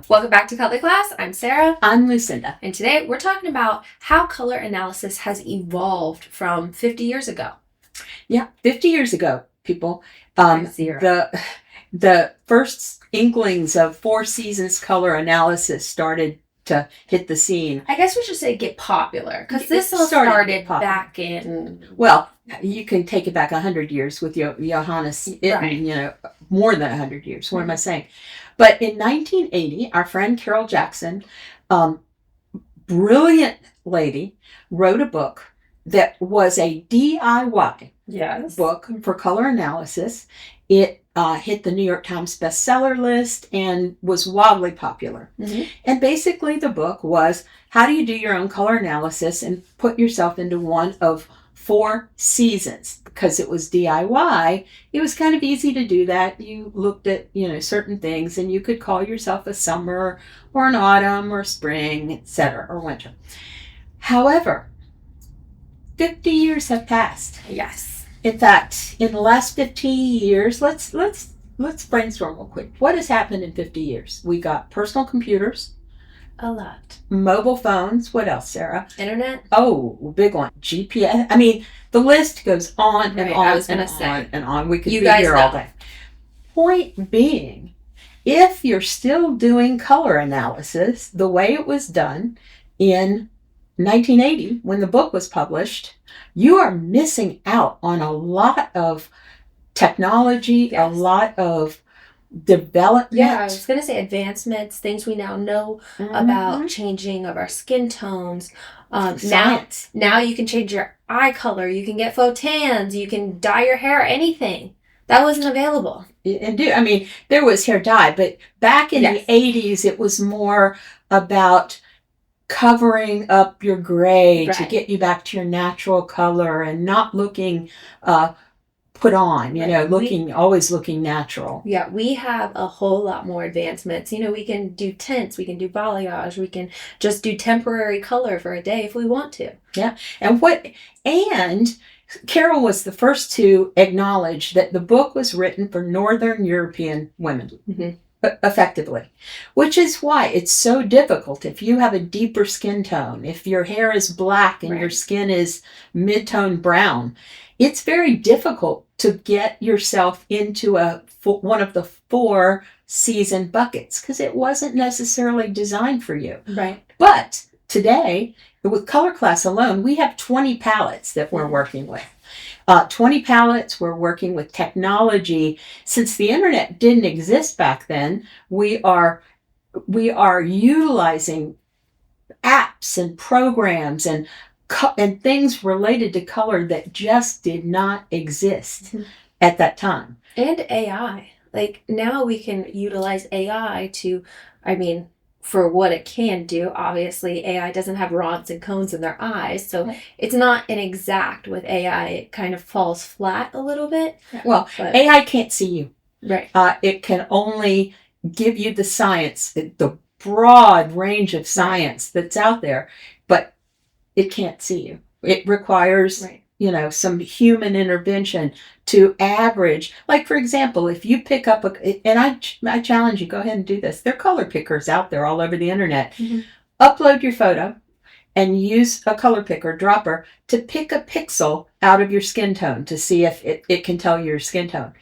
Welcome back to Color Class. I'm Sarah. I'm Lucinda. And today we're talking about how color analysis has evolved from 50 years ago. Yeah, 50 years ago, people. Zero. The first inklings of four seasons color analysis started to hit the scene. I guess we should say get popular, because this all started back in... Well, you can take it back 100 years with Johannes Itten, Right. more than 100 years. What am I saying? But in 1980, our friend Carol Jackson, brilliant lady, wrote a book that was a DIY book for color analysis. It hit the New York Times bestseller list and was wildly popular. Mm-hmm. And basically the book was, how do you do your own color analysis and put yourself into one of four seasons? Because it was DIY, it was kind of easy to do that. You looked at, certain things, and you could call yourself a summer or an autumn or spring, etc., or winter. However, 50 years have passed. Yes. In fact, in the last 15 years, let's brainstorm real quick. What has happened in 50 years? We got personal computers. A lot. Mobile phones. What else, Sarah? Internet. Oh, big one. GPS. I mean, the list goes on and on I was and say. on and on. We could You be guys here all day. Point being, if you're still doing color analysis the way it was done in 1980 when the book was published, you are missing out on a lot of technology, a lot of development. Yeah, I was going to say advancements, things we now know about changing of our skin tones. Science. Now you can change your eye color, you can get faux tans, you can dye your hair, anything. That wasn't available. There was hair dye, but back in the 80s, it was more about covering up your gray to get you back to your natural color and not looking put on, always looking natural. Yeah, we have a whole lot more advancements. We can do tints, we can do balayage, we can just do temporary color for a day if we want to. Yeah, and Carol was the first to acknowledge that the book was written for Northern European women. Mm-hmm. Effectively, which is why it's so difficult. If you have a deeper skin tone, if your hair is black and your skin is mid-tone brown, it's very difficult to get yourself into one of the four season buckets because it wasn't necessarily designed for you. Right. But today, with Color Class alone, we have 20 palettes that we're working with. 20 palettes. We're working with technology. Since the internet didn't exist back then, we are utilizing apps and programs and things related to color that just did not exist at that time. And AI. Like now we can utilize AI for what it can do. Obviously, AI doesn't have rods and cones in their eyes, so it's not an exact with AI. It kind of falls flat a little bit. Well, AI can't see you. Right. It can only give you the science, the broad range of science that's out there, but it can't see you. It requires some human intervention to average. Like, for example, if you pick up and I challenge you, go ahead and do this. There are color pickers out there all over the internet. Mm-hmm. Upload your photo and use a color picker dropper to pick a pixel out of your skin tone to see if it can tell your skin tone.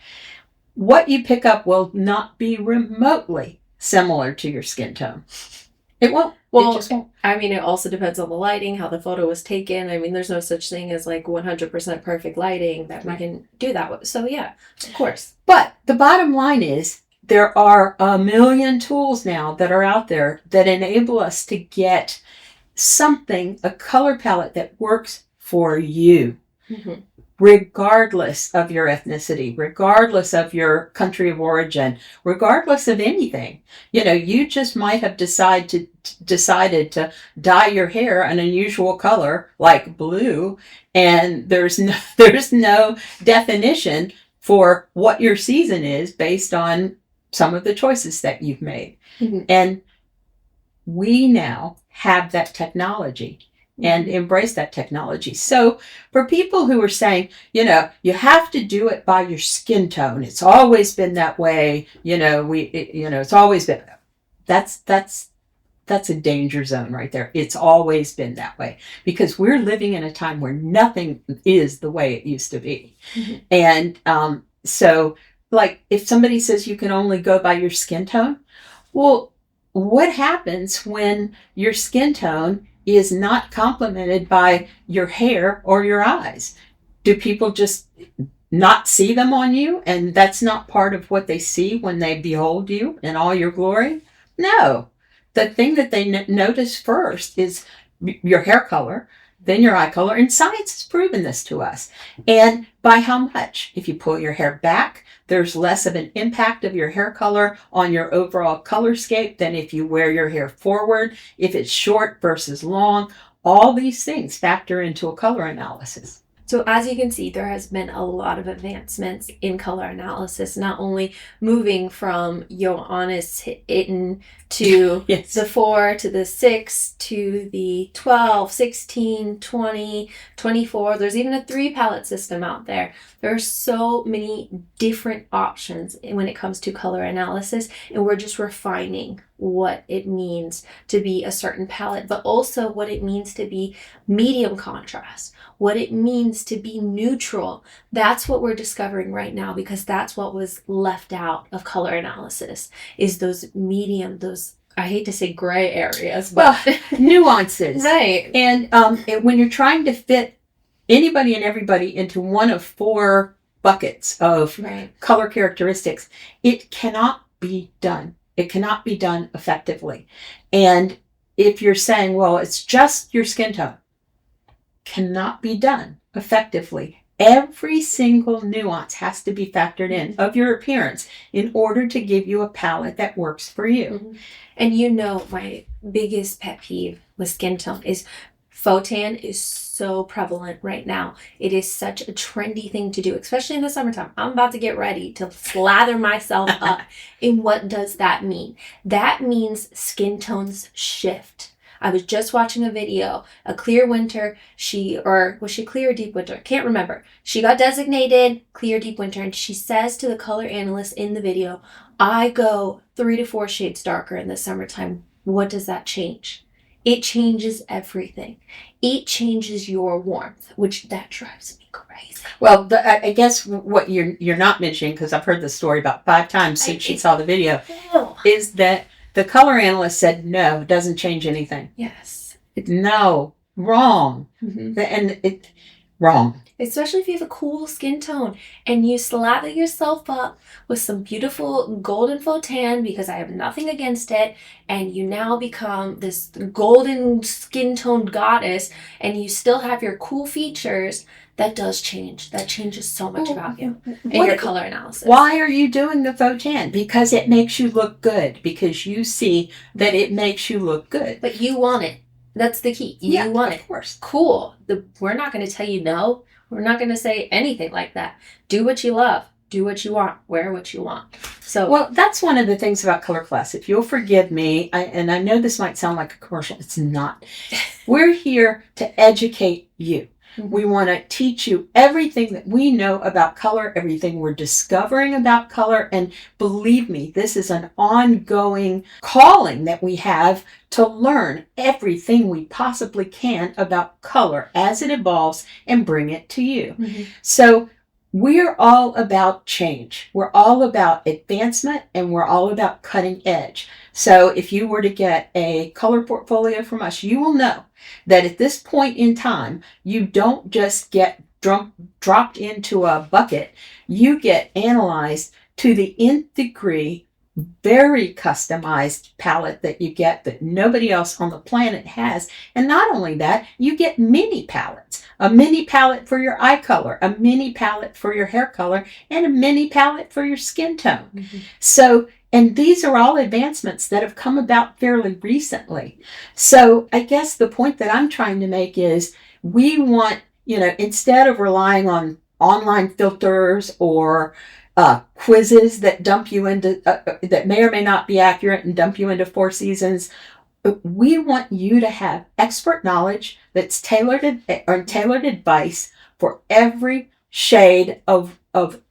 What you pick up will not be remotely similar to your skin tone. It won't. Well, it just won't. It also depends on the lighting, how the photo was taken. There's no such thing as like 100% perfect lighting that we can do that with. So yeah, of course. But the bottom line is there are a million tools now that are out there that enable us to get a color palette that works for you. Mm-hmm. Regardless of your ethnicity, regardless of your country of origin, regardless of anything. You just might have decided to dye your hair an unusual color like blue, and there's no definition for what your season is based on some of the choices that you've made. Mm-hmm. And we now have that technology and embrace that technology. So for people who are saying, you have to do it by your skin tone. It's always been that way. It's always been. that's a danger zone right there. It's always been that way because we're living in a time where nothing is the way it used to be. Mm-hmm. And so, like, if somebody says you can only go by your skin tone, well, what happens when your skin tone is not complemented by your hair or your eyes? Do people just not see them on you, and that's not part of what they see when they behold you in all your glory? No. The thing that they notice first is your hair color, then your eye color, and science has proven this to us. And by how much? If you pull your hair back, there's less of an impact of your hair color on your overall colorscape than if you wear your hair forward, if it's short versus long. All these things factor into a color analysis. So as you can see, there has been a lot of advancements in color analysis, not only moving from Johannes Itten to Yes. the 4 to the 6 to the 12, 16, 20, 24. There's even a 3 palette system out there. There are so many different options when it comes to color analysis, and we're just refining what it means to be a certain palette, but also what it means to be medium contrast, what it means to be neutral. That's what we're discovering right now, because that's what was left out of color analysis, is those medium, those, I hate to say gray areas, but well, nuances. Right. And when you're trying to fit anybody and everybody into one of 4 buckets of Right. color characteristics, it cannot be done. It cannot be done effectively. And if you're saying, well, it's just your skin tone, cannot be done effectively. Every single nuance has to be factored in of your appearance in order to give you a palette that works for you. Mm-hmm. And you know, my biggest pet peeve with skin tone is faux tan is so prevalent right now. It is such a trendy thing to do, especially in the summertime. I'm about to get ready to slather myself up. And what does that mean? That means skin tones shift. I was just watching a video, a clear winter, was she clear or deep winter? Can't remember. She got designated clear deep winter, and she says to the color analyst in the video, I go 3 to 4 shades darker in the summertime. What does that change? It changes everything. It changes your warmth, which that drives me crazy. Well, I guess what you're not mentioning, because I've heard the story about 5 times since she saw the video, is that the color analyst said, no, it doesn't change anything. Yes. No, wrong. Mm-hmm. And wrong. Especially if you have a cool skin tone and you slather yourself up with some beautiful golden faux tan, because I have nothing against it, and you now become this golden skin tone goddess, and you still have your cool features. That does change. That changes so much about you in your color analysis. Why are you doing the faux tan? Because it makes you look good. Because you see that it makes you look good. But you want it. That's the key. You want it. Of course. Cool. We're not going to tell you no. We're not going to say anything like that. Do what you love. Do what you want. Wear what you want. So, well, that's one of the things about color class. If you'll forgive me, and I know this might sound like a commercial. It's not. We're here to educate you. We want to teach you everything that we know about color, everything we're discovering about color. And believe me, this is an ongoing calling that we have to learn everything we possibly can about color as it evolves and bring it to you. Mm-hmm. So we're all about change. We're all about advancement, and we're all about cutting edge. So if you were to get a color portfolio from us, you will know that at this point in time, you don't just get dropped into a bucket. You get analyzed to the nth degree, very customized palette that you get that nobody else on the planet has. And not only that, you get mini palettes. A mini palette for your eye color, a mini palette for your hair color, and a mini palette for your skin tone. Mm-hmm. So, and these are all advancements that have come about fairly recently. So I guess the point that I'm trying to make is we want, instead of relying on online filters or quizzes that dump you into, that may or may not be accurate and dump you into 4 seasons, we want you to have expert knowledge that's tailored advice for every shade of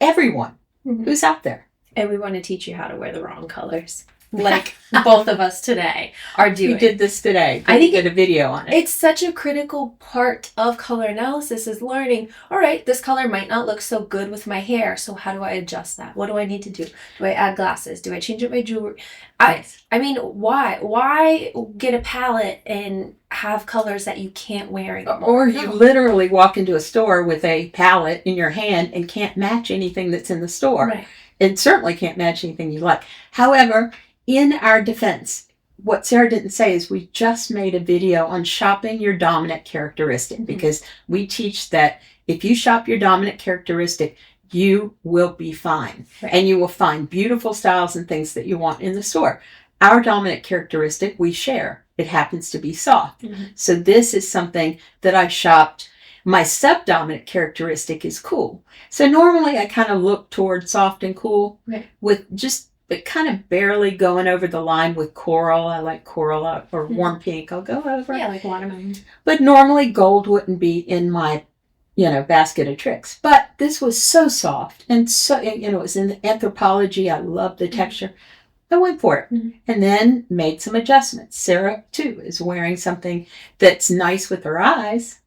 everyone who's out there. And we want to teach you how to wear the wrong colors. like both of us today are doing. You did this today. I think you did a video on it. It's such a critical part of color analysis is learning, all right, this color might not look so good with my hair, so how do I adjust that? What do I need to do? Do I add glasses? Do I change up my jewelry? I mean, why? Why get a palette and have colors that you can't wear anymore? Or you literally walk into a store with a palette in your hand and can't match anything that's in the store. Right. It certainly can't match anything you like. However, in our defense, what Sarah didn't say is we just made a video on shopping your dominant characteristic, because we teach that if you shop your dominant characteristic, you will be fine. Right. And you will find beautiful styles and things that you want in the store. Our dominant characteristic we share. It happens to be soft. So this is something that I shopped. My subdominant characteristic is cool. So normally I kind of look toward soft and cool, with just but kind of barely going over the line with coral. I like coral or warm pink. I'll go over. Yeah, like watermelon. But normally gold wouldn't be in my, basket of tricks. But this was so soft and so, it was in Anthropology. I love the texture. I went for it and then made some adjustments. Sarah, too, is wearing something that's nice with her eyes,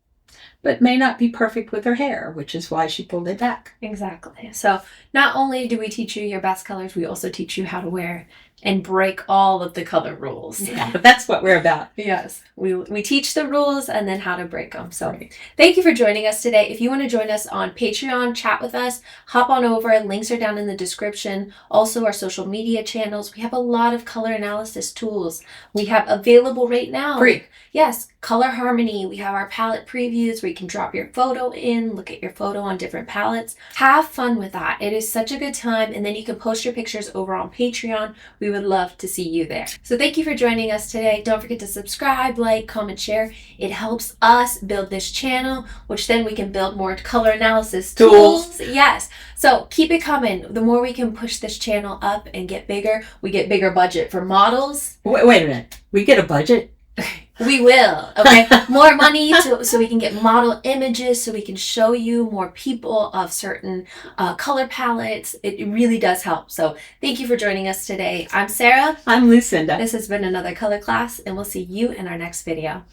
but may not be perfect with her hair, which is why she pulled it back. Exactly. So not only do we teach you your best colors, we also teach you how to wear and break all of the color rules. Yeah, but that's what we're about. Yes. We teach the rules and then how to break them. So thank you for joining us today. If you want to join us on Patreon, chat with us, hop on over. Links are down in the description. Also our social media channels. We have a lot of color analysis tools we have available right now. Free. Yes. Color Harmony. We have our palette previews where you can drop your photo in, look at your photo on different palettes. Have fun with that. It is such a good time. And then you can post your pictures over on Patreon. We would love to see you there. So thank you for joining us today. Don't forget to subscribe, like, comment, share. It helps us build this channel, which then we can build more color analysis tools. Yes. So keep it coming. The more we can push this channel up and get bigger, we get bigger budget for models. Wait a minute. We get a budget? We will, okay? More money so we can get model images, so we can show you more people of certain color palettes. It really does help. So thank you for joining us today. I'm Sarah. I'm Lucinda. This has been another color class, and we'll see you in our next video.